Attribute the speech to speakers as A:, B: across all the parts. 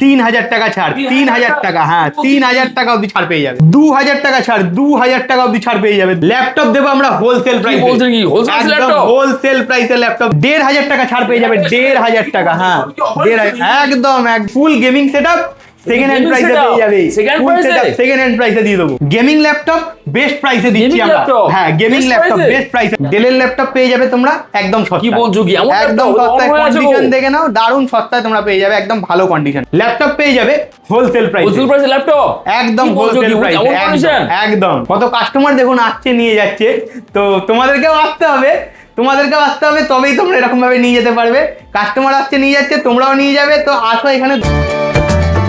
A: 3000 টাকা ছাড়, 3000 টাকা, হ্যাঁ 3000 টাকা অব্দি ছাড় পেয়ে যাবে। 2000 টাকা ছাড়, 2000 টাকা অব্দি ছাড় পেয়ে যাবে। ল্যাপটপ দেবো আমরা হোলসেল প্রাইস,
B: বলছেন কি হোলসেল ল্যাপটপ?
A: হোলসেল প্রাইসে ল্যাপটপ 1500 টাকা ছাড় পেয়ে যাবে। 1500 টাকা, হ্যাঁ 1500, একদম এক full gaming setup second hand প্রাইসে পেয়ে যাবে। সেকেন্ড হ্যান্ড প্রাইসে দিয়ে দেবো। গেমিং ল্যাপটপ বেস্ট প্রাইসে দিচ্ছি আমরা। হ্যাঁ গেমিং ল্যাপটপ বেস্ট প্রাইসে। ডেলের ল্যাপটপ পেয়ে যাবে তোমরা একদম সস্তায়।
B: কি বলছো কি এমন
A: একদম সস্তায়, কন্ডিশন দেখে নাও, দারুণ সস্তায় তোমরা পেয়ে যাবে, একদম ভালো কন্ডিশন ল্যাপটপ পেয়ে যাবে হোলসেল প্রাইসে।
B: হোলসেল প্রাইসে ল্যাপটপ
A: একদম হোলসেল প্রাইসে, একদম। কত কাস্টমার দেখুন আসছে নিয়ে যাচ্ছে, তো তোমাদেরকেও আসতে হবে, তবেই তোমরা এরকম ভাবে নিয়ে যেতে পারবে। কাস্টমার আসছে নিয়ে যাচ্ছে, তোমরাও নিয়ে যাবে, তো আসো এখানে।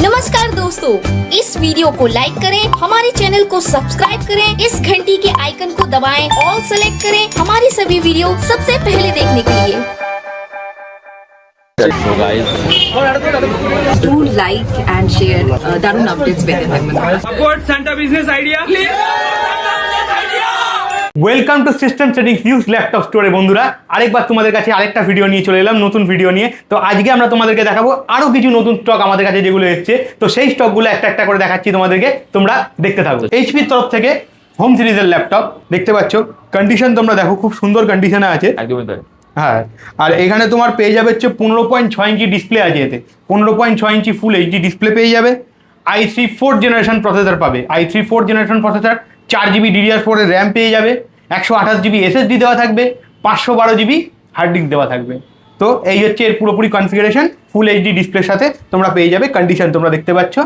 C: नमस्कार दोस्तों, इस वीडियो को लाइक करें, हमारे चैनल को सब्सक्राइब करें, इस घंटी के आइकन को दबाएं, ऑल सेलेक्ट करें हमारी सभी वीडियो सबसे पहले देखने के लिए।
B: So guys,
D: Do like and share দারুণ আপডেটস পেতে থাকবেন।
E: Support Santa Business Idea.
A: Welcome to system settings news laptop স্টোরে। বন্ধুরা আরেকবার তোমাদের কাছে আরেকটা ভিডিও নিয়ে চলে এলাম, নতুন ভিডিও নিয়ে। তো আজকে আমরা তোমাদেরকে দেখাবো আরো কিছু নতুন স্টক আমাদের কাছে যেগুলো এসেছে, তো সেই স্টকগুলো একটা একটা করে দেখাচ্ছি তোমাদেরকে, তোমরা দেখতে থাকো। এইচপির তরফ থেকে হোম সিরিজের ল্যাপটপ দেখতে পাচ্ছ, কন্ডিশন তোমরা দেখো খুব সুন্দর কন্ডিশনে আছে,
B: একদমই তাই।
A: হ্যাঁ। আর এখানে তোমার পেয়ে যাবে হচ্ছে 15.6 ইঞ্চি ডিসপ্লে আছে, এতে 15.6 ইঞ্চি ফুল এইচডি ডিসপ্লে পেয়ে যাবে। i3 4th জেনারেশন প্রসেসর পাবে, i3 4th generation processor, 4GB DDR4 এর র্যাম পেয়ে যাবে, 128GB SSD দেওয়া থাকবে, 512GB হার্ড ডিস্ক দেওয়া থাকবে। তো এই হচ্ছে এর পুরোপুরি কনফিগারেশন, ফুল এইচডি ডিসপ্লের সাথে তোমরা পেয়ে যাবে। কন্ডিশন তোমরা দেখতে পাচ্ছ।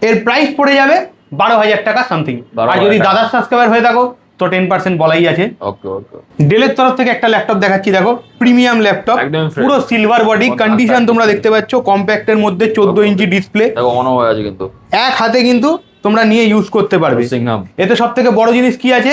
A: এর প্রাইস পড়ে যাবে 12,000 টাকা সামথিং। আর যদি দাদার সাবস্ক্রাইবার হয়ে থাকো তো 10% বলাই আছে।
B: ওকে ওকে।
A: ডেলের তরফ থেকে একটা ল্যাপটপ দেখাচ্ছি, দেখো প্রিমিয়াম ল্যাপটপ, পুরো সিলভার বডি, কন্ডিশন তোমরা দেখতে পাচ্ছ, কম্প্যাক্টের মধ্যে 14 ইঞ্চি ডিসপ্লে,
B: দেখো অন হয়ে আছে কিন্তু
A: এক হাতে কিন্তু তোমরা নিয়ে ইউজ করতে পারবে। এতে সব থেকে বড় জিনিস কি আছে,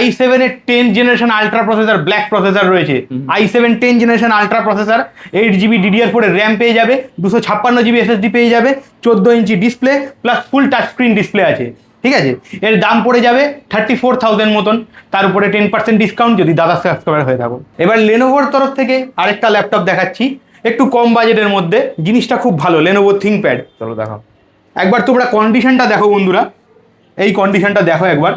A: i7 এর 10th generation ultra processor, black processor রয়েছে। i7 10th generation ultra processor, 8GB DDR4 এর র্যাম পেয়ে যাবে, 256GB SSD পেয়ে যাবে, 14 inch display plus full touch screen display আছে, ঠিক আছে। এর দাম পড়ে যাবে 34,000 মতন, তার উপরে 10% ডিসকাউন্ট যদি দাদা সাবস্ক্রাইবার হয়ে থাকো। এবার লেনোভোর তরফ থেকে আরেকটা ল্যাপটপ দেখাচ্ছি, একটু কম বাজেটের মধ্যে, জিনিসটা খুব ভালো, লেনোভো থিংকপ্যাড।
B: চলো দেখো
A: একবার তোমরা কন্ডিশনটা দেখো বন্ধুরা, এই কন্ডিশনটা দেখো একবার।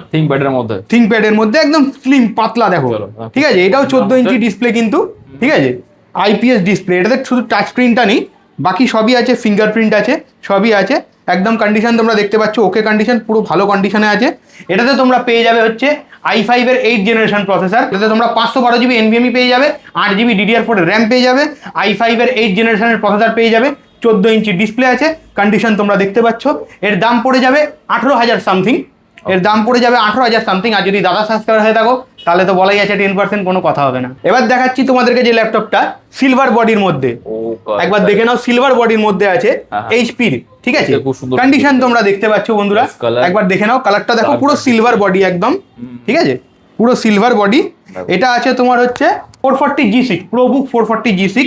A: থিংকপ্যাডের মধ্যে একদম স্লিম পাতলা দেখো, ঠিক আছে। এটাও 14 ইঞ্চি ডিসপ্লে কিন্তু, ঠিক আছে, IPS ডিসপ্লে। এটাতে শুধু টাচ স্ক্রিনটা নেই, বাকি সবই আছে, ফিঙ্গারপ্রিন্ট আছে, সবই আছে। একদম কন্ডিশন তোমরা দেখতে পাচ্ছ, ওকে কন্ডিশন, পুরো ভালো কন্ডিশনে আছে। এটাতে তোমরা পেয়ে যাবে হচ্ছে i5 এর 8th জেনারেশন প্রসেসর, এটাতে তোমরা 512GB NVMe পেয়ে যাবে, 8GB DDR4 এর র্যাম পেয়ে যাবে, i5 এর 8th জেনারেশনের প্রসেসর পেয়ে যাবে, 14 ইঞ্চি ডিসপ্লে আছে, কন্ডিশন তোমরা দেখতে পাচ্ছ। এর দাম পড়ে যাবে 18,000 সামথিং, এর দাম পড়ে যাবে 18,000 সামথিং। আর যদি দাদা সাবস্ক্রাইবার হয়ে থাকো তাহলে তো বলাই আছে 10%, কোনো কথা হবে না। এবার দেখাচ্ছি তোমাদেরকে যে ল্যাপটপটা সিলভার বডির মধ্যে, একবার দেখে নাও, সিলভার বডির মধ্যে আছে এইচপির, ঠিক আছে। কন্ডিশন তোমরা দেখতে পাচ্ছ বন্ধুরা, একবার দেখে নাও, কালারটা দেখো, পুরো সিলভার বডি একদম, ঠিক আছে, পুরো সিলভার বডি। এটা আছে তোমার হচ্ছে 440G6 ProBook 440G6।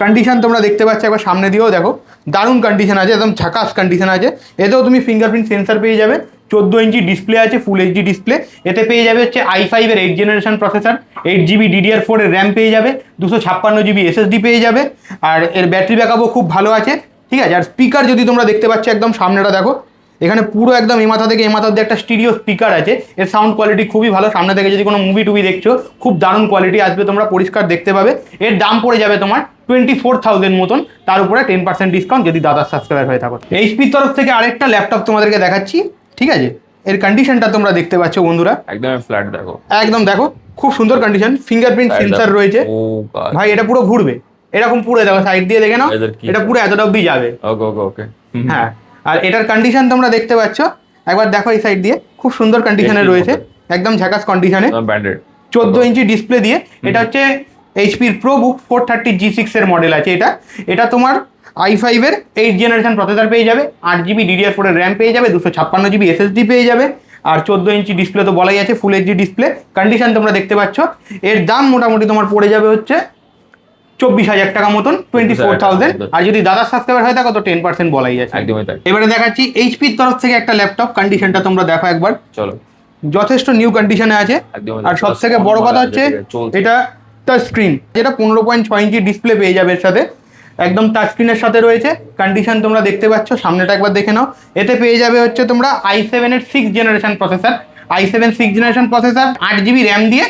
A: কন্ডিশন তোমরা দেখতে পাচ্ছ, একবার সামনে দিয়েও দেখো, দারুণ কন্ডিশন আছে, একদম ঝাকাস কন্ডিশন আছে। এতেও তুমি ফিঙ্গারপ্রিন্ট সেন্সার পেয়ে যাবে, 14 ইঞ্চি ডিসপ্লে আছে, ফুল এইচডি ডিসপ্লে। এতে পেয়ে যাবে হচ্ছে i5 এর 8th generation processor, 8GB DDR4 এর র্যাম পেয়ে যাবে, 256GB SSD পেয়ে যাবে। আর এর ব্যাটারি ব্যাকআপও খুব ভালো আছে, ঠিক আছে। আর স্পিকার যদি তোমরা দেখতে পাচ্ছ, একদম সামনেটা দেখো, এখানে পুরো একদম এ মাথা থেকে এ মাথা অব্দি একটা স্টিরিও স্পিকার আছে। এর সাউন্ড কোয়ালিটি খুবই ভালো, সামনে থেকে যদি কোনো মুভি টুভি দেখছো খুব দারুণ কোয়ালিটি আসবে, তোমরা পরিষ্কার দেখতে পাবে। এর দাম পড়ে যাবে তোমার 24,000 মতন, তার উপরে 10% ডিসকাউন্ট যদি দাদার সাবস্ক্রাইবার হয়ে থাকো। এইচপির তরফ থেকে আরেকটা ল্যাপটপ তোমাদেরকে দেখাচ্ছি, ঠিক আছে। এর কন্ডিশনটা তোমরা দেখতে পাচ্ছ বন্ধুরা,
B: একদম ফ্ল্যাট দেখো,
A: একদম দেখো, খুব সুন্দর কন্ডিশন, ফিঙ্গারপ্রিন্ট সেন্সার রয়েছে। ভাই এটা পুরো ঘুরবে, এরকম পুরো দেখো, সাইড দিয়ে দেখে নাও, এটা পুরো এতটা অব্দি যাবে।
B: ওকে।
A: হ্যাঁ, আর এটার কন্ডিশন তোমরা দেখতে পাচ্ছ, একবার দেখো এই সাইড দিয়ে, খুব সুন্দর কন্ডিশনে রয়েছে, একদম ঝাকাস কন্ডিশনে, 14 ইঞ্চি ডিসপ্লে দিয়ে। এটা হচ্ছে এইচপির ProBook 430G6 এর মডেল আছে এটা। এটা তোমার i5 এর 8th জেনারেশন প্রসেসর পেয়ে যাবে, 8GB DDR4 এর র্যাম পেয়ে যাবে, 256GB SSD পেয়ে যাবে, আর 14 ইঞ্চি ডিসপ্লে তো বলাই আছে, ফুল এইচডি ডিসপ্লে। কন্ডিশন তোমরা দেখতে পাচ্ছ। এর দাম মোটামুটি তোমার পড়ে যাবে হচ্ছে 24,000 টাকা মতন, 24,000। আর যদি দাদার সাবস্ক্রাইবার হয়ে থাকো তো 10% বলাই আছে। এবারে দেখাচ্ছি এইচপির তরফ থেকে একটা ল্যাপটপ, কন্ডিশনটা তোমরা দেখো একবার,
B: চলো,
A: যথেষ্ট নিউ কন্ডিশনে আছে। আর সব থেকে বড় কথা হচ্ছে এটা টাচ স্ক্রিন, যেটা 15.6 ইঞ্চি ডিসপ্লে পেয়ে যাবে এর সাথে, একদম টাচ স্ক্রিনের সাথে রয়েছে। কন্ডিশন তোমরা দেখতে পাচ্ছ, সামনেটা একবার দেখে নাও। এতে পেয়ে যাবে হচ্ছে তোমরা i7 এর 6th generation processor, i7 6th generation processor, 8GB RAM দিয়ে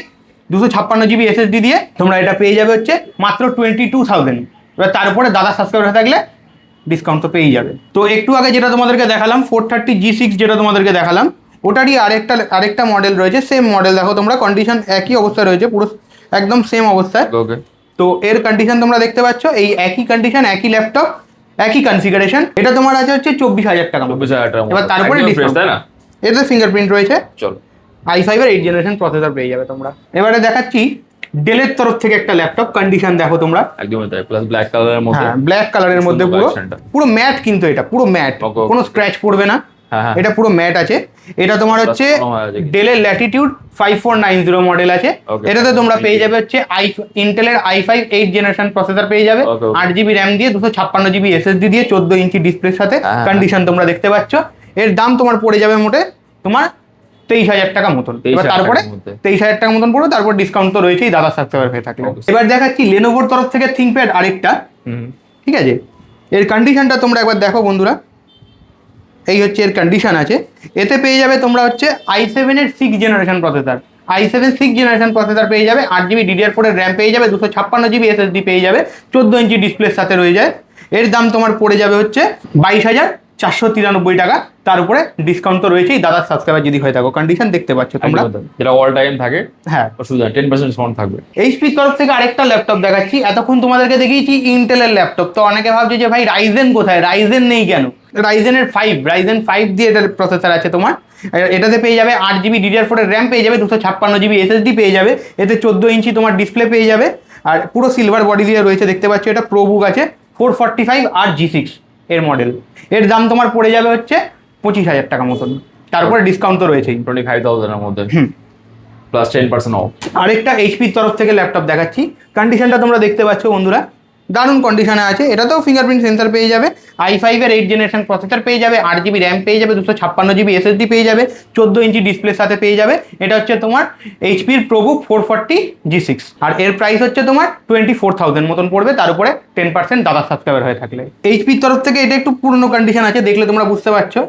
A: 256GB SSD দিয়ে তোমরা এটা পেয়ে যাবে হচ্ছে মাত্র 22,000। এবার তারপরে দাদা সাবস্ক্রাইবার হয়ে থাকলে ডিসকাউন্ট তো পেয়েই যাবে। তো একটু আগে যেটা তোমাদেরকে দেখালাম 430G6 যেটা তোমাদেরকে দেখালাম, ওটারই আরেকটা মডেল রয়েছে, সেম মডেল। দেখো তোমরা কন্ডিশন একই অবস্থায় রয়েছে, পুরো একদম সেম অবস্থায়।
B: ওকে,
A: তো এর কন্ডিশন তোমরা দেখতে পাচ্ছ, এই একই কন্ডিশন, একই ল্যাপটপ, একই কনফিগারেশন। এটা তোমার আছে হচ্ছে 24,000 টাকা।
B: 24,000 টাকা।
A: এবার তারপরে ডিসকাউন্ট,
B: তাই না?
A: এতে ফিঙ্গারপ্রিন্ট রয়েছে,
B: চলো
A: i5 এর 8th জেনারেশন প্রসেসর পেয়ে যাবে তোমরা। এবারে দেখাচ্ছি ডেলের তরফ থেকে একটা ল্যাপটপ। কন্ডিশন দেখো তোমরা,
B: একদমই তাই, প্লাস ব্ল্যাক কালারের মধ্যে।
A: হ্যাঁ ব্ল্যাক কালারের মধ্যে,
B: সুন্দর
A: পুরো
B: collection টা।
A: পুরো ম্যাট, কিন্তু এটা পুরো ম্যাট,
B: Okay, okay.
A: কোনো স্ক্র্যাচ পড়বে না।
B: হ্যাঁ, হ্যাঁ।
A: এটা পুরো ম্যাট আছে। এটা তোমার হচ্ছে
B: কোনো হয় আছে কি?
A: ডেলের ল্যাটিটিউড 5490 মডেল আছে।
B: Okay,
A: এটাতে তোমরা
B: thank
A: পেয়ে
B: you.
A: যাবে হচ্ছে ইন্টেলের i5 8th জেনারেশন প্রসেসর পেয়ে যাবে,
B: Okay, okay.
A: 8GB র্যাম দিয়ে 256GB SSD দিয়ে 14 ইঞ্চি ডিসপ্লের সাথে।
B: হ্যাঁ।
A: কন্ডিশন তোমরা দেখতে পাচ্ছ। এর দাম তোমার পড়ে যাবে মোটে তোমার 23,000 টাকা মতন। এবার
B: 23,000
A: তারপরে
B: টাকার মধ্যে।
A: 23,000 টাকা মতন পড়বে, তারপর ডিসকাউন্ট তো রয়েছেই দাদা সাবস্ক্রাইবার হয়ে থাকলে।
B: Okay.
A: এবার দেখাচ্ছি লেনোভোর তরফ থেকে থিংকপ্যাড আরেকটা,
B: হুম,
A: ঠিক আছে। এর কন্ডিশনটা তোমরা একবার দেখো বন্ধুরা, এই হচ্ছে এর কন্ডিশন আছে। এতে পেয়ে যাবে তোমরা হচ্ছে i7 এর 6th generation processor, i7 6th generation processor পেয়ে যাবে, 8GB DDR4 এর র্যাম পেয়ে যাবে, 256GB SSD পেয়ে যাবে, 14 ইঞ্চি ডিসপ্লের সাথে রয়ে যায়। এর দাম তোমার পড়ে যাবে হচ্ছে 22,493 টাকা। তার উপরে ডিসকাউন্ট তো রয়েছেই দাদার সাবস্ক্রাইবার যদি হয়ে থাকো। কন্ডিশন দেখতে পাচ্ছ তোমরা,
B: একদমই তাই। যেটা অল টাইম থাকে,
A: হ্যাঁ।
B: অসুবিধা 10% ডিসকাউন্ট থাকবে।
A: এইচপির তরফ থেকে আরেকটা ল্যাপটপ দেখাচ্ছি। এতক্ষণ তোমাদেরকে দেখিয়েছি ইন্টেলের ল্যাপটপ, তো অনেকে ভাবছে যে ভাই রাইজেন কোথায়, রাইজেন নেই কেন? রাইজেনের 5 দিয়ে এটার প্রসেসর আছে তোমার। এটাতে পেয়ে যাবে 8GB DDR4 এর র্যাম পেয়ে যাবে, 256GB SSD পেয়ে যাবে, এতে 14 ইঞ্চি তোমার ডিসপ্লে পেয়ে যাবে, আর পুরো সিলভার বডি দিয়ে রয়েছে দেখতে পাচ্ছ। এটা প্রোবুক আছে 445 আর G6 এর মডেল। এর দাম তোমার পড়ে যাবে হচ্ছে 25,000 টাকা মতন, তারপরে ডিসকাউন্ট তো রয়েছেই।
B: 25,000 এর মধ্যে প্লাস 10% অফ।
A: আরেকটা এইচপির তরফ থেকে ল্যাপটপ দেখাচ্ছি। কন্ডিশনটা তোমরা দেখতে পাচ্ছ বন্ধুরা, দারুণ কন্ডিশনে আছে। এটাতেও ফিঙ্গারপ্রিন্ট সেন্সর পেয়ে যাবে, i5 এর 8th জেনারেশন প্রসেসর পেয়ে যাবে, 8GB র্যাম পেয়ে যাবে, 256GB SSD পেয়ে যাবে, 14 ইঞ্চি ডিসপ্লের সাথে পেয়ে যাবে। এটা হচ্ছে তোমার এইচপির প্রোবুক 440 G6, আর এর প্রাইস হচ্ছে তোমার 24,000 মতন পড়বে, তার উপরে 10% দাদা সাবস্ক্রাইবার হয়ে থাকলে। এইচপির তরফ থেকে এটা একটু পুরনো কন্ডিশন আছে, দেখলে তোমরা বুঝতে পারছো,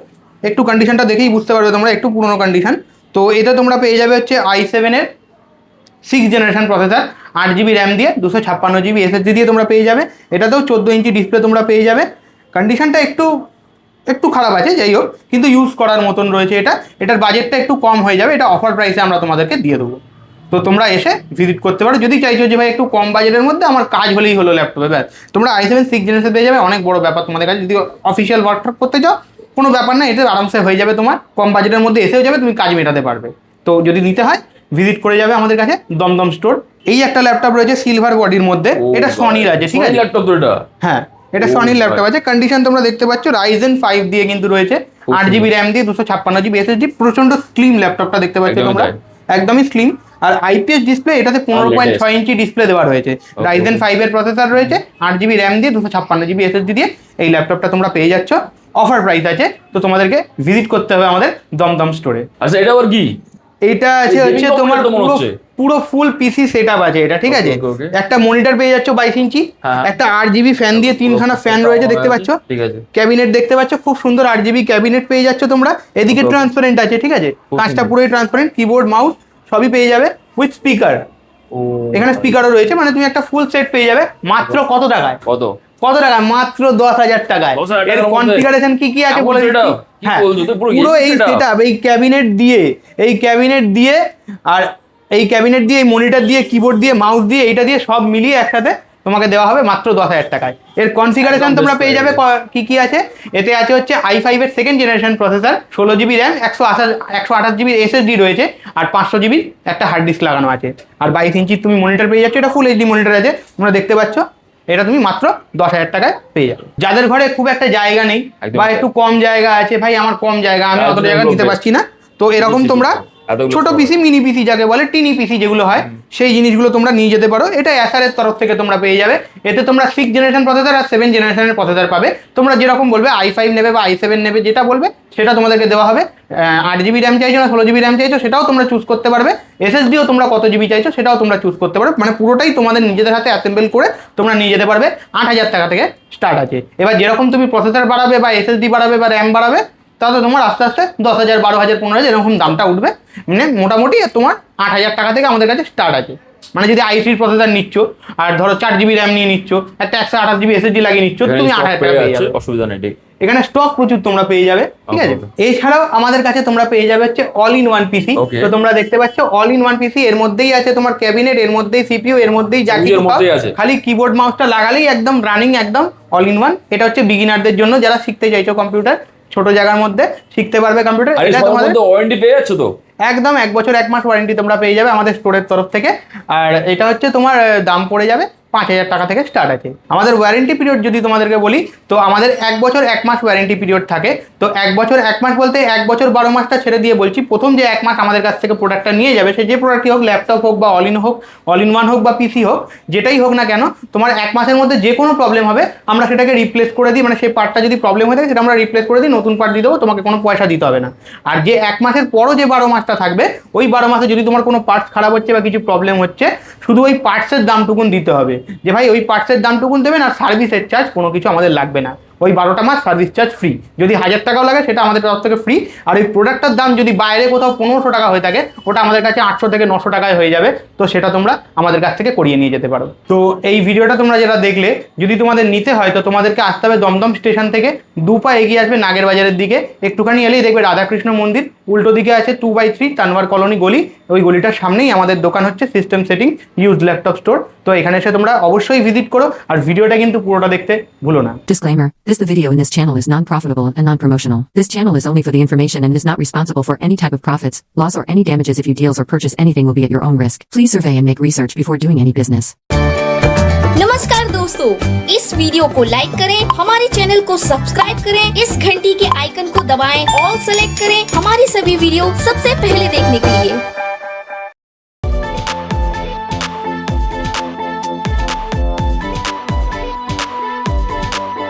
A: একটু কন্ডিশনটা দেখেই বুঝতে পারবে তোমরা, একটু পুরনো কন্ডিশন। তো এটা তোমরা পেয়ে যাবে হচ্ছে i7 এর 6th generation processor, 8GB RAM দিয়ে 256GB SSD দিয়ে তোমরা পেয়ে যাবে। এটাতেও 14 ইঞ্চি ডিসপ্লে তোমরা পেয়ে যাবে। কন্ডিশনটা একটু খারাপ আছে, যাই হোক, কিন্তু ইউজ করার মতন রয়েছে। এটার বাজেটটা একটু কম হয়ে যাবে, এটা অফার প্রাইসে আমরা তোমাদেরকে দিয়ে দেবো। তো তোমরা এসে ভিজিট করতে পারো যদি চাইছো যে ভাই একটু কম বাজেটের মধ্যে আমার কাজ হলেই হলো ল্যাপটপে, ব্যাস তোমরা i7 6th জেনারেশন পেয়ে যাবে। অনেক বড় ব্যাপার তোমাদের কাছে, যদি অফিসিয়াল ওয়ার্কশপ করতে চাও কোনো ব্যাপার না, এটা আরামসে হয়ে যাবে, তোমার কম বাজেটের মধ্যে এসেও যাবে, তুমি কাজ মেটাতে পারবে। তো যদি নিতে হয় ভিজিট করে যাবে আমাদের কাছে দমদম স্টোর। এই একটা ল্যাপটপ রয়েছে সিলভার বডির মধ্যে, এটা সনির আছে, ঠিক আছে।
B: ল্যাপটপ তো এটা,
A: হ্যাঁ এটা সনির ল্যাপটপ আছে। কন্ডিশন তোমরা দেখতে পাচ্ছ, রাইজেন 5 দিয়ে কিন্তু রয়েছে, 8GB র্যাম দিয়ে 256GB SSD, প্রচন্ড স্লিম ল্যাপটপটা দেখতে পাচ্ছ
B: একদমই
A: তোমরা,
B: তাই।
A: একদমই স্লিম। আর IPS ডিসপ্লে, এটাতে 15.6 ইঞ্চি ডিসপ্লে দেওয়া রয়েছে, রাইজেন 5 এর প্রসেসর রয়েছে, 8GB র্যাম দিয়ে 256GB SSD দিয়ে এই ল্যাপটপটা তোমরা পেয়ে যাচ্ছ। অফার প্রাইস আছে, তো তোমাদেরকে ভিজিট করতে হবে আমাদের দমদম স্টোরে।
B: আচ্ছা এটা আবার কি?
A: এইটা আছে হচ্ছে তোমার পুরো ফুল পিসি সেটআপ আছে এটা, ঠিক আছে।
B: Okay, okay.
A: একটা মনিটর পেয়ে যাচ্ছ 22 ইঞ্চি,
B: হ্যাঁ।
A: একটা 8GB ফ্যান দিয়ে 3খানা ফ্যান রয়েছে দেখতে পাচ্ছ,
B: ঠিক আছে।
A: ক্যাবিনেট দেখতে পাচ্ছ, খুব সুন্দর 8GB ক্যাবিনেট পেয়ে যাচ্ছ তোমরা। এদিকে
B: Okay.
A: ট্রান্সপারেন্ট আছে, ঠিক আছে, কাঁচটা পুরোই ট্রান্সপারেন্ট, কিবোর্ড মাউস সবই পেয়ে যাবে উইথ স্পিকার।
B: ও
A: এখানে স্পিকারও রয়েছে, মানে তুমি একটা ফুল সেট পেয়ে যাবে মাত্র কত টাকায়?
B: কত
A: টাকা? মাত্র 10,000 টাকায়।
B: 10,000
A: এর
B: টাকার মধ্যে?
A: কনফিগারেশন কি কি আছে
B: এমন
A: বলে
B: setup?
A: দিচ্ছি।
B: কি
A: হ্যাঁ
B: বলছো? তো পুরো
A: পুরো
B: heavy
A: এই
B: setup?
A: সেটআপ, এই ক্যাবিনেট দিয়ে আর এই ক্যাবিনেট দিয়ে, এই মনিটর দিয়ে, কিবোর্ড দিয়ে, মাউস দিয়ে, এইটা দিয়ে সব মিলিয়ে একসাথে তোমাকে দেওয়া হবে মাত্র 10,000 টাকায়। এর কনফিগারেশন তোমরা পেয়ে যাবে কি কি আছে। এতে আছে হচ্ছে i5 এর 2nd generation processor, 16GB RAM, 128GB SSD রয়েছে, আর 500GB একটা হার্ড ডিস্ক লাগানো আছে, আর 22 ইঞ্চি তুমি মনিটর পেয়ে যাচ্ছ। এটা ফুল HD মনিটর আছে, তোমরা দেখতে পাচ্ছ। এটা তুমি মাত্র 10,000 টাকায় পেয়ে যাবে। যাদের ঘরে খুব একটা জায়গা নেই
B: একদম
A: বা একটু কম জায়গা আছে, ভাই আমার কম জায়গা, আমি অত জায়গা নিতে পারছি না, তো এরকম তোমরা
B: এতগুলো
A: ছোট
B: store।
A: পিসি, মিনি পিসি যাকে বলে, টিনি পিসি যেগুলো হয়, সেই জিনিসগুলো তোমরা নিয়ে যেতে পারো। এটা অ্যাসারের তরফ থেকে তোমরা পেয়ে যাবে। এতে তোমরা 6 জেনারেশন প্রসেসর আর 7 জেনারেশনের প্রসেসর পাবে। তোমরা যেরকম বলবে i5 নেবে বা i7 নেবে, যেটা বলবে সেটা তোমাদেরকে দেওয়া হবে। 8 GB র্যাম চাইছো না 16 GB র্যাম চাইছো, সেটাও তোমরা চুজ করতে পারবে। এসএসডিও তোমরা কত জিবি চাইছো সেটাও তোমরা চুজ করতে পারবে। মানে পুরোটাই তোমাদের নিজেদের হাতে অ্যাসেম্বল করে তোমরা নিয়ে যেতে পারবে। 8,000 টাকা থেকে স্টার্ট আছে। এবার যেরকম তুমি প্রসেসর বাড়াবে বা এসএসডি বাড়াবে বা র্যাম বাড়াবে, তাহলে তোমার আস্তে আস্তে 10,000, 12,000, 15,000 এরকম দামটা উঠবে। মানে মোটামুটি তোমার 8,000 টাকা থেকে আমাদের কাছে স্টার্ট আছে। মানে যদি i3 প্রসেসর নিচ্ছ আর ধরো 4 GB র্যাম নিয়ে নিচ্ছ, একটা 128 GB এসএসডি লাগিয়ে নিচ্ছ,
B: এখানে
A: তুমি
B: stock
A: 8,000 টাকা
B: পেয়ে
A: পেয়ে
B: যাচ্ছে,
A: যাবে।
B: অসুবিধা নেই ঠিক।
A: এখানে স্টক প্রচুর তোমরা পেয়ে যাবে, ঠিক আছে।
B: Okay.
A: এছাড়াও আমাদের কাছে তোমরা পেয়ে যাবে হচ্ছে all in one PC.
B: Okay.
A: তো তোমরা দেখতে পাচ্ছ অল ইন ওয়ান পিসি, এর মধ্যেই আছে তোমার ক্যাবিনেট, এর মধ্যেই সিপিইউ, এর মধ্যেই যা
B: সবকিছু
A: কিছু
B: এর মধ্যেই আছে।
A: খালি কিবোর্ড মাউসটা লাগালেই একদম রানিং, একদম অল ইন ওয়ান। এটা হচ্ছে বিগিনারদের জন্য, যারা শিখতে চাইছো কম্পিউটার, ছোট জায়গার মধ্যে শিখতে পারবে কম্পিউটার।
B: আর
A: এটা
B: সবার
A: তোমাদের
B: মধ্যে ওয়ারেন্টি পেয়ে যাচ্ছ তো?
A: একদম 1 বছর 1 মাস ওয়ারেন্টি তোমরা পেয়ে যাবে আমাদের স্টোরের তরফ থেকে। আর এটা হচ্ছে তোমার দাম পড়ে যাবে 5,000 টাকা থেকে স্টার্ট আছে। আমাদের ওয়ারেন্টি পিরিয়ড যদি তোমাদেরকে বলি, তো আমাদের 1 বছর 1 মাস ওয়ারেন্টি পিরিয়ড থাকে। তো 1 বছর 1 মাস বলতে 1 বছর 12 মাসটা ছেড়ে দিয়ে বলছি, প্রথম যে 1 মাস আমাদের কাছ থেকে প্রোডাক্টটা নিয়ে যাবে, সে যে প্রোডাক্টই হোক, ল্যাপটপ হোক বা অল ইন ওয়ান হোক বা পিসি হোক, যেটাই হোক না কেন, তোমার 1 মাসের মধ্যে যে কোনো প্রবলেম হবে আমরা সেটাকে রিপ্লেস করে দিই। মানে সেই পার্টটা যদি প্রবলেম হয়ে থাকে সেটা আমরা রিপ্লেস করে দিই, নতুন পার্ট দিয়ে দেবো, তোমাকে কোনো পয়সা দিতে হবে না। আর যে 1 মাসের পরও যে 12 মাসটা থাকবে, ওই 12 মাসে যদি তোমার কোনো পার্টস খারাপ হচ্ছে বা কিছু প্রবলেম হচ্ছে, শুধু ওই পার্টসের দামটুকুন দিতে হবে, যে ভাই ওই পার্টসের দামটুকুন দেবেন, আর সার্ভিসের চার্জ কোনো কিছু আমাদের লাগবে না। ওই 12টা মাস সার্ভিস চার্জ ফ্রি। যদি 1,000 টাকাও লাগে সেটা আমাদের তরফ থেকে ফ্রি। আর ওই প্রোডাক্টটার দাম যদি বাইরে কোথাও 1500 টাকা হয়ে থাকে, ওটা আমাদের কাছে 800 থেকে 900 টাকায় হয়ে যাবে। তো সেটা তোমরা আমাদের কাছ থেকে করিয়ে নিয়ে যেতে পারো। তো এই ভিডিওটা তোমরা যেটা দেখলে, যদি তোমাদের নিতে হয় তো তোমাদেরকে আসতে হবে দমদম স্টেশন থেকে 2 পা এগিয়ে আসবে নাগের বাজারের দিকে। একটুখানি এলেই দেখবে রাধাকৃষ্ণ মন্দির, উল্টো দিকে আছে 2/3 তানওয়ার কলোনি গলি। ওই গলিটার সামনেই আমাদের দোকান হচ্ছে system setting used laptop store. তো এখানে এসে তোমরা অবশ্যই ভিজিট করো। আর ভিডিওটা কিন্তু পুরোটা দেখতে ভুলো না।
F: Disclaimer. The video in this channel is non-profitable and non-promotional. This channel is only for the information and is not responsible for any type of profits, loss or any damages. If you deals or purchase anything will be at your own risk. Please survey and make research before doing any business.
C: नमस्कार दोस्तों, इस video को like करें, हमारे channel को subscribe करें, इस घंटी के आइकन को दबाएं, ऑल सेलेक्ट करें हमारी सभी वीडियो सबसे पहले देखने के लिए।